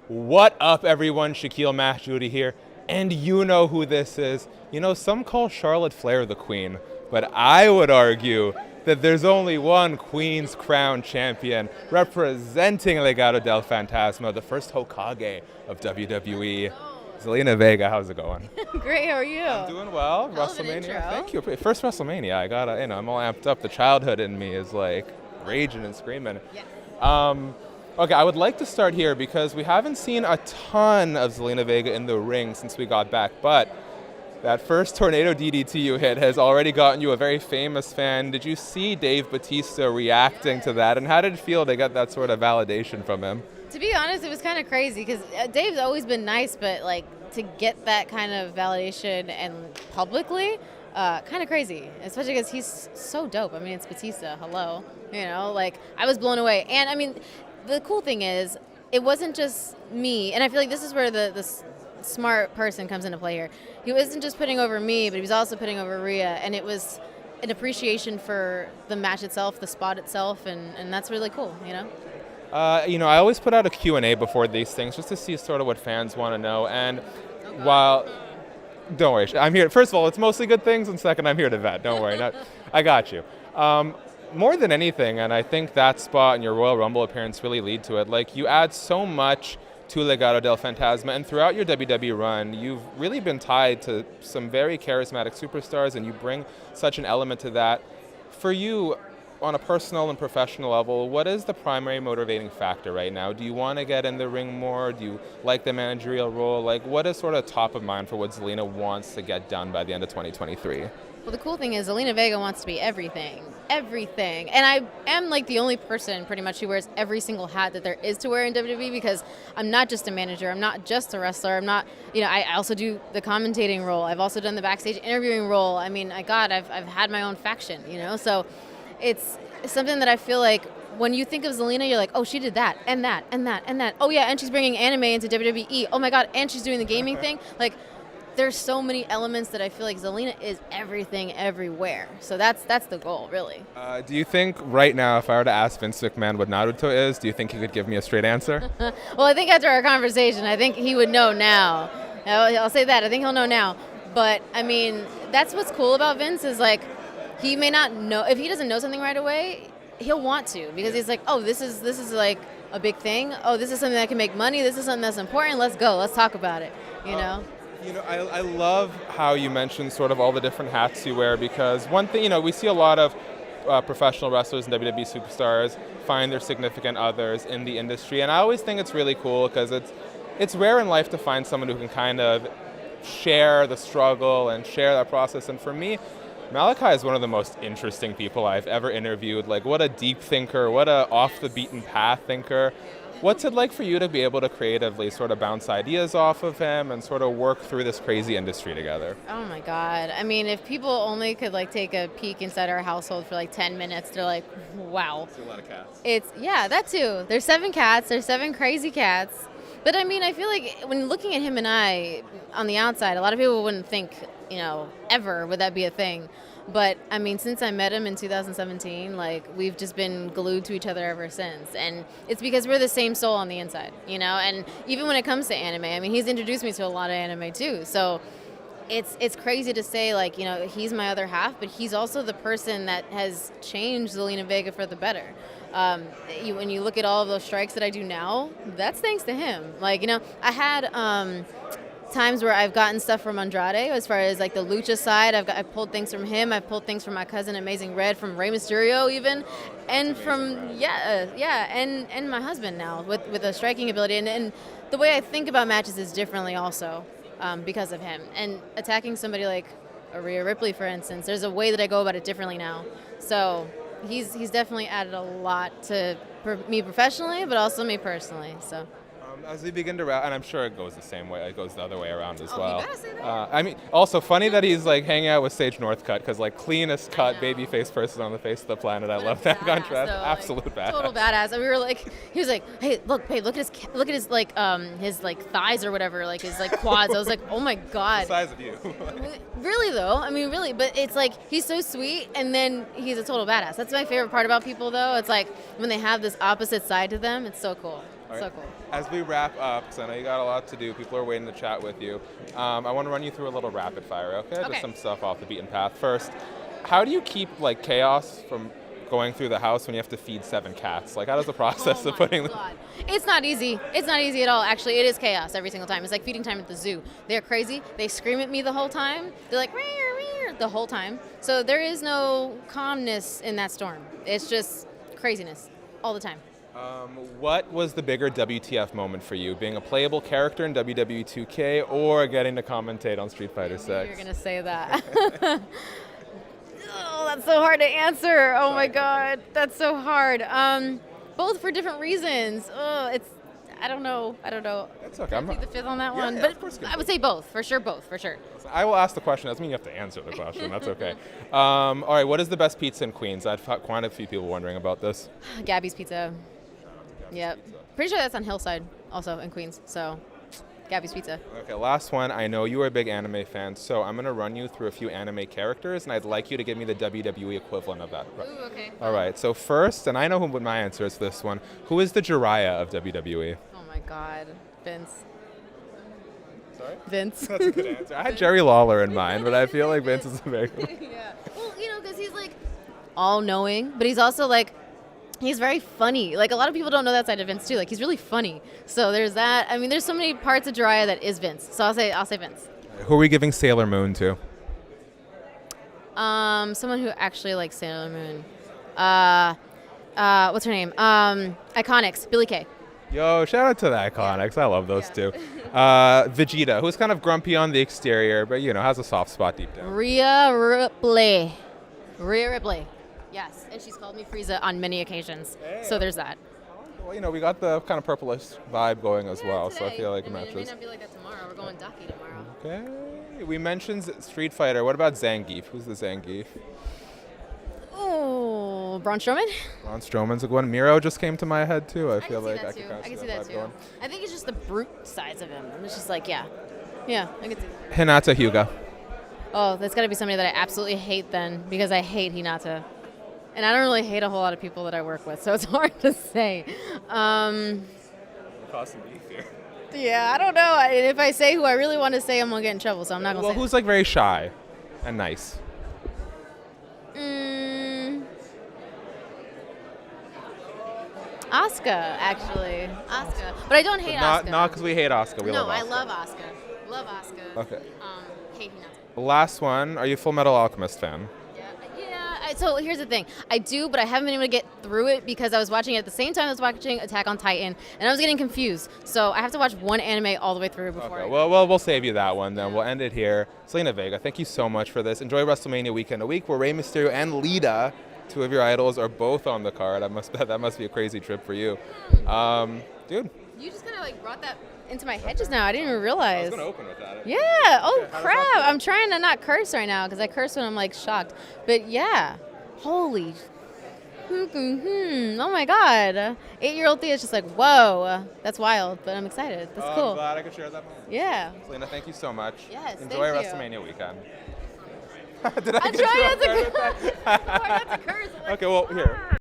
What up, everyone? Shakiel Mahjouri here, and you know who this is. You know, some call Charlotte Flair the queen, but I would argue that there's only one Queen's Crown champion representing Legado del Fantasma, the first Hokage of WWE. Zelina Vega, how's it going? Great, how are you? I'm doing well. Hell of an WrestleMania. intro. Thank you. First WrestleMania. I gotta, I'm all amped up. The childhood in me is like raging and screaming. Yes. Okay, I would like to start here because we haven't seen a ton of Zelina Vega in the ring since we got back, but that first tornado DDT you hit has already gotten you a very famous fan. Did you see Dave Batista reacting to that, and how did it feel to get that sort of validation from him? To be honest, it was kind of crazy because Dave's always been nice, but like to get that kind of validation and publicly, kind of crazy, especially because he's so dope. I mean, it's Batista. Hello. You know, like I was blown away. And I mean, the cool thing is it wasn't just me, and I feel like this is where the smart person comes into play here. He wasn't just putting over me, but he was also putting over Rhea, and it was an appreciation for the match itself, the spot itself, and that's really cool, you know? I always put out a Q&A before these things just to see sort of what fans want to know, and while... Don't worry, I'm here. First of all, it's mostly good things, and second, I'm here to vet. Don't worry, I got you. More than anything, and I think that spot and your Royal Rumble appearance really lead to it, like you add so much to Legado del Fantasma, and throughout your WWE run, you've really been tied to some very charismatic superstars, and you bring such an element to that. For you, on a personal and professional level, what is the primary motivating factor right now? Do you want to get in the ring more? Do you like the managerial role? Like, what is sort of top of mind for what Zelina wants to get done by the end of 2023? Well, the cool thing is Zelina Vega wants to be everything. Everything. And I am like the only person pretty much who wears every single hat that there is to wear in WWE, because I'm not just a manager. I'm not just a wrestler. I'm not, I also do the commentating role. I've also done the backstage interviewing role. I mean, I've had my own faction, so it's something that I feel like when you think of Zelina, you're like, oh, she did that and that and that and that. Oh, yeah, and she's bringing anime into WWE. Oh, my God, and she's doing the gaming thing. Like, there's so many elements that I feel like Zelina is everything everywhere. So that's the goal, really. Do you think right now, if I were to ask Vince McMahon what Naruto is, do you think he could give me a straight answer? Well, I think after our conversation, I think he would know now. I'll say that. I think he'll know now. But, I mean, that's what's cool about Vince is, like, he may not know. If he doesn't know something right away, he'll want to, because he's like, oh, this is like a big thing. Oh, this is something that can make money. This is something that's important. Let's go. Let's talk about it, I love how you mentioned sort of all the different hats you wear, because one thing, we see a lot of professional wrestlers and WWE superstars find their significant others in the industry, and I always think it's really cool because it's rare in life to find someone who can kind of share the struggle and share that process. And for me, Malakai is one of the most interesting people I've ever interviewed. Like, what a deep thinker, what a off-the-beaten-path thinker. What's it like for you to be able to creatively sort of bounce ideas off of him and sort of work through this crazy industry together? Oh, my God. I mean, if people only could, like, take a peek inside our household for, like, 10 minutes, they're like, wow. It's a lot of cats. That too. There's 7 cats. There's 7 crazy cats. But, I mean, I feel like when looking at him and I on the outside, a lot of people wouldn't think, ever would that be a thing. But, I mean, since I met him in 2017, like, we've just been glued to each other ever since. And it's because we're the same soul on the inside, And even when it comes to anime, I mean, he's introduced me to a lot of anime, too. So it's crazy to say, like, he's my other half, but he's also the person that has changed Zelina Vega for the better. When you look at all of those strikes that I do now, that's thanks to him. Like, I had... times where I've gotten stuff from Andrade as far as like the lucha side. I pulled things from him. I pulled things from my cousin Amazing Red, from Rey Mysterio even, and from and my husband now with a striking ability. And the way I think about matches is differently also because of him. And attacking somebody like a Rhea Ripley, for instance, there's a way that I go about it differently now. So he's definitely added a lot to me professionally, but also me personally. So. As we begin to wrap, and I'm sure it goes the same way, it goes the other way around as well. You gotta say that. I mean, also funny that he's like hanging out with Sage Northcutt, because like cleanest cut babyface person on the face of the planet. I love that contrast. So, absolute badass. Total badass. And we were like, he was like, hey, look at his like thighs or whatever, like his like quads. I was like, oh my God. The size of you. Really though, I mean really, but it's like he's so sweet, and then he's a total badass. That's my favorite part about people though. It's like when they have this opposite side to them. It's so cool. All So right. cool. As we wrap up, because I know you got a lot to do, people are waiting to chat with you. I want to run you through a little rapid fire, okay? Okay. Just some stuff off the beaten path. First, how do you keep like chaos from going through the house when you have to feed 7 cats? Like, how does the process Oh of putting my God. It's not easy. It's not easy at all. Actually, it is chaos every single time. It's like feeding time at the zoo. They're crazy. They scream at me the whole time. They're like, rear, rear, the whole time. So there is no calmness in that storm. It's just craziness all the time. What was the bigger WTF moment for you? Being a playable character in WWE 2K or getting to commentate on Street Fighter 6? You're going to say that. Oh, that's so hard to answer. Oh my God. That's so hard. Both for different reasons. Oh, I don't know. That's okay. I plead the fifth on that one. Yeah, But of course you can. I would say both. For sure, both. For sure. I will ask the question. Doesn't mean you have to answer the question. That's okay. All right. What is the best pizza in Queens? I've had quite a few people wondering about this. Gabby's Pizza. Yep. Pretty sure that's on Hillside, also in Queens. So, Gabby's Pizza. Okay, last one. I know you are a big anime fan, so I'm going to run you through a few anime characters, and I'd like you to give me the WWE equivalent of that. Ooh, okay. All right, so first, and I know what my answer is for this one, who is the Jiraiya of WWE? Oh my God, Vince. Sorry? Vince. That's a good answer. I had Jerry Lawler in mind, but I feel like Vince is a very good one. Yeah. Well, because he's like all-knowing, but he's also like, he's very funny. Like, a lot of people don't know that side of Vince too. Like, he's really funny. So there's that. I mean, there's so many parts of Jiraiya that is Vince. So I'll say Vince. Who are we giving Sailor Moon to? Someone who actually likes Sailor Moon. What's her name? Iconics. Billy Kay. Yo, shout out to the Iconics. I love those two. Vegeta, who's kind of grumpy on the exterior, but, has a soft spot deep down. Rhea Ripley. Rhea Ripley. Yes, and she's called me Frieza on many occasions. Hey. So there's that. Well, we got the kind of purplish vibe going as well, so I Today. feel like it It may matches. not be like that tomorrow. We're going ducky tomorrow. Okay. We mentioned Street Fighter. What about Zangief? Who's the Zangief? Oh, Braun Strowman? Braun Strowman's a good one. Miro just came to my head, too. I feel can see like that I too. can kind of I can see that that vibe too. going. I think it's just the brute sides of him. It's just like, yeah, I can see that. Hinata Hyuga. Oh, that's got to be somebody that I absolutely hate then, because I hate Hinata. And I don't really hate a whole lot of people that I work with, so it's hard to say. Causing beef here. Yeah, I don't know. If I say who I really want to say, I'm going to get in trouble, so I'm not going to Well, say who's like very shy and nice? Asuka, actually. Asuka. But I don't hate Asuka. Not because we hate Asuka. We No, love I Asuka. love Asuka. Love Asuka. Okay. Hate Hinata. Last one. Are you a Full Metal Alchemist fan? So here's the thing. I do, but I haven't been able to get through it because I was watching it at the same time I was watching Attack on Titan, and I was getting confused. So I have to watch one anime all the way through before. Okay. Well, we'll save you that one then. We'll end it here. Zelina Vega, thank you so much for this. Enjoy WrestleMania weekend a week where Rey Mysterio and Lita, two of your idols, are both on the card. That must be a crazy trip for you. Dude. You just kind of like brought that into my head just now. I didn't even realize. I was going to open with that. Yeah. Oh, crap. I'm trying to not curse right now because I curse when I'm like shocked. But yeah. Holy. Oh my God. 8-year-old Thea's just like, whoa. That's wild, but I'm excited. That's cool. I'm glad I could share that moment. Yeah. Zelina, thank you so much. Yes, Enjoy thank you. WrestleMania weekend. Did I I'm get you trying off guard not with that? to curse. Okay, well, here.